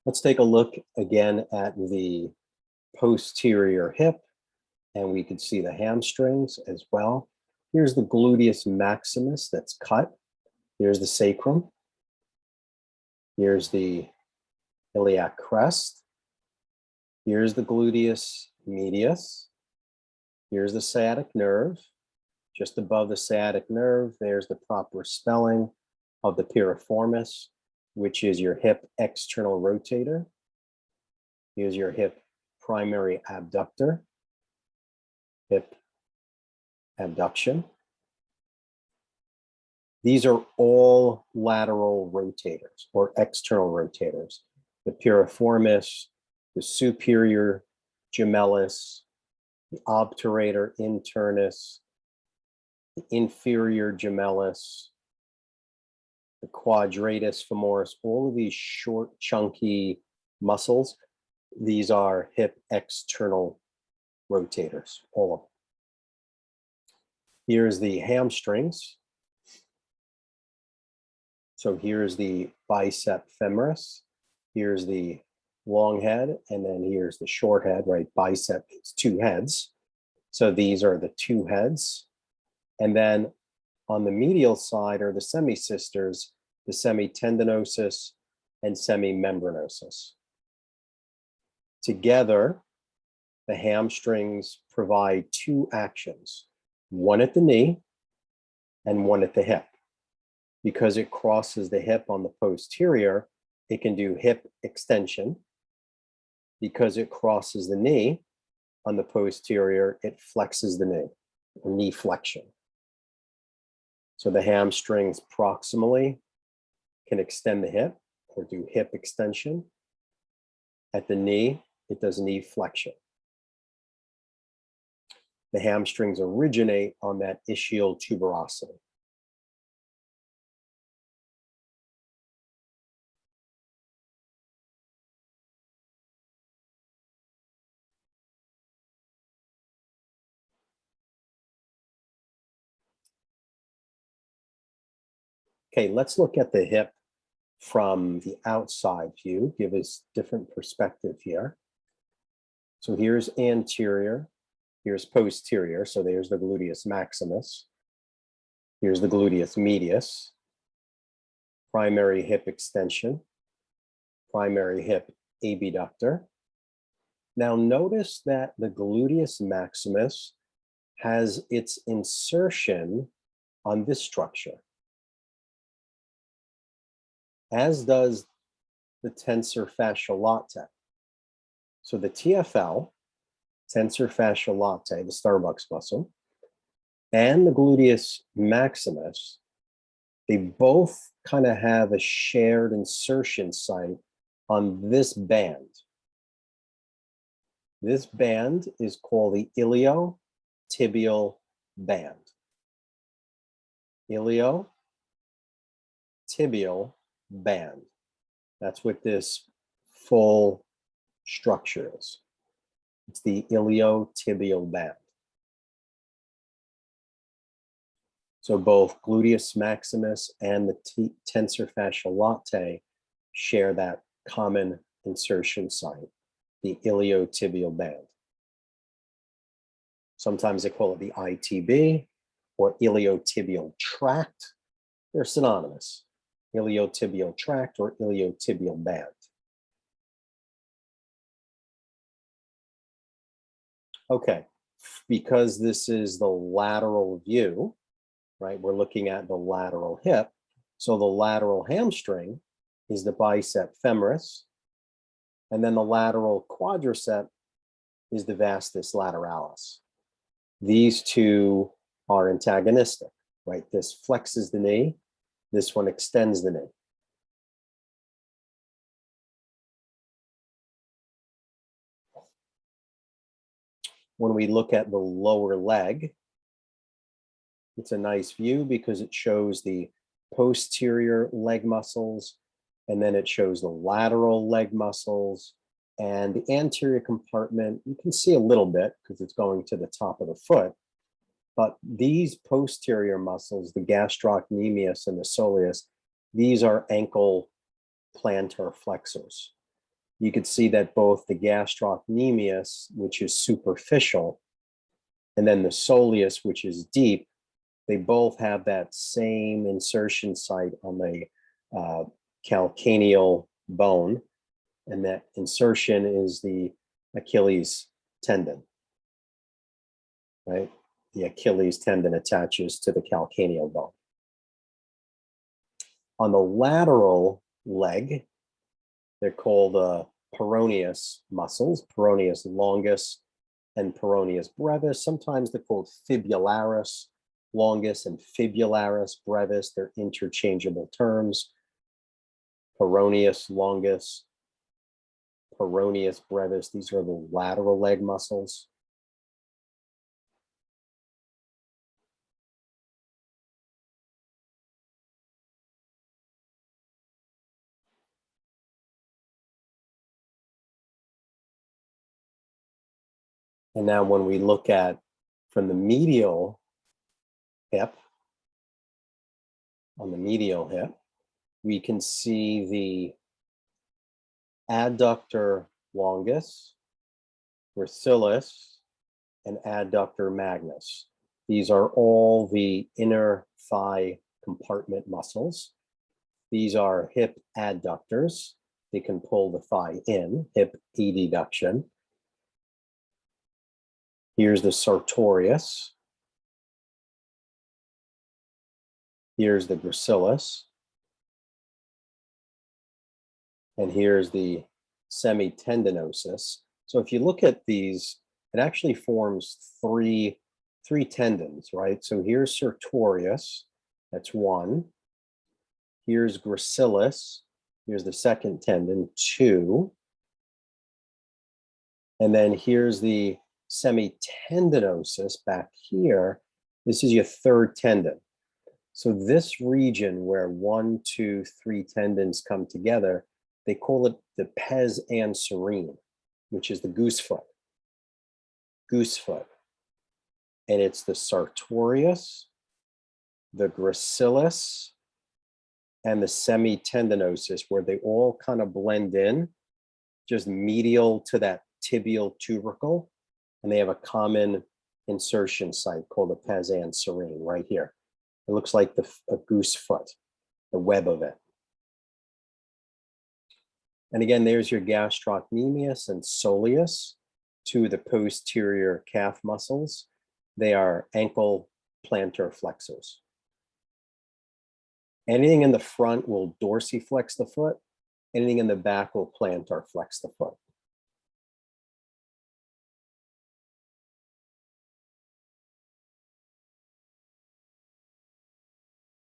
Let's take a look again at the posterior hip, and we can see the hamstrings as well. Here's the gluteus maximus that's cut. Here's the sacrum. Here's the iliac crest. Here's the gluteus medius. Here's the sciatic nerve. Just above the sciatic nerve, there's the proper spelling of the piriformis, which is your hip external rotator. Here's your hip primary abductor, hip abduction. These are all lateral rotators or external rotators. The piriformis, the superior gemellus, the obturator internus, the inferior gemellus, the quadratus femoris, all of these short, chunky muscles, these are hip external rotators, all of them. Here's the hamstrings. So here's the bicep femoris. Here's the long head, and then here's the short head, right? Bicep is two heads. So these are the two heads. And then on the medial side are the semisisters, the semitendinosus and semimembranosus. Together, the hamstrings provide two actions, one at the knee and one at the hip. Because it crosses the hip on the posterior, it can do hip extension. Because it crosses the knee on the posterior, it flexes the knee, knee flexion. So the hamstrings proximally can extend the hip or do hip extension. At the knee, it does knee flexion. The hamstrings originate on that ischial tuberosity. Okay, let's look at the hip from the outside view, give us different perspective here. So here's anterior, here's posterior, so there's the gluteus maximus. Here's the gluteus medius, primary hip extension, primary hip abductor. Now notice that the gluteus maximus has its insertion on this structure, as does the tensor fasciae latae. So the TFL, tensor fasciae latae, the Starbucks muscle, and the gluteus maximus, they both kind of have a shared insertion site on this band. This band is called the iliotibial band. Iliotibial band. That's what this full structure is. It's the iliotibial band. So both gluteus maximus and the tensor fasciae latae share that common insertion site, the iliotibial band. Sometimes they call it the ITB or iliotibial tract. They're synonymous. Iliotibial tract or iliotibial band. Okay, because this is the lateral view, right? We're looking at the lateral hip. So the lateral hamstring is the bicep femoris, and then the lateral quadricep is the vastus lateralis. These two are antagonistic, right? This flexes the knee, this one extends the knee. When we look at the lower leg, it's a nice view because it shows the posterior leg muscles, and then it shows the lateral leg muscles, and the anterior compartment, you can see a little bit because it's going to the top of the foot, but these posterior muscles, the gastrocnemius and the soleus, these are ankle plantar flexors. you could see that both the gastrocnemius, which is superficial, and then the soleus, which is deep, they both have that same insertion site on the calcaneal bone. And that insertion is the Achilles tendon, right? The Achilles tendon attaches to the calcaneal bone. On the lateral leg, they're called peroneus muscles, peroneus longus and peroneus brevis. Sometimes they're called fibularis longus and fibularis brevis. They're interchangeable terms. Peroneus longus, peroneus brevis. These are the lateral leg muscles. And now when we look at from the medial hip, on the medial hip, we can see the adductor longus, gracilis, and adductor magnus. These are all the inner thigh compartment muscles. These are hip adductors. They can pull the thigh in, hip adduction. Here's the sartorius. Here's the gracilis. And here's the semitendinosus. So if you look at these, it actually forms three tendons, right? So here's sartorius, that's one. Here's gracilis, here's the second tendon, two. And then here's the semitendinosus back here. This is your third tendon. So this region where 1, 2, 3 tendons come together, they call it the pes anserine, which is the goosefoot. And it's the sartorius, the gracilis, and the semitendinosus, where they all kind of blend in, just medial to that tibial tubercle. And they have a common insertion site called the pes anserine right here. It looks like a goose foot, the web of it. And again, there's your gastrocnemius and soleus, two of the posterior calf muscles. They are ankle plantar flexors. Anything in the front will dorsiflex the foot. Anything in the back will plantar flex the foot.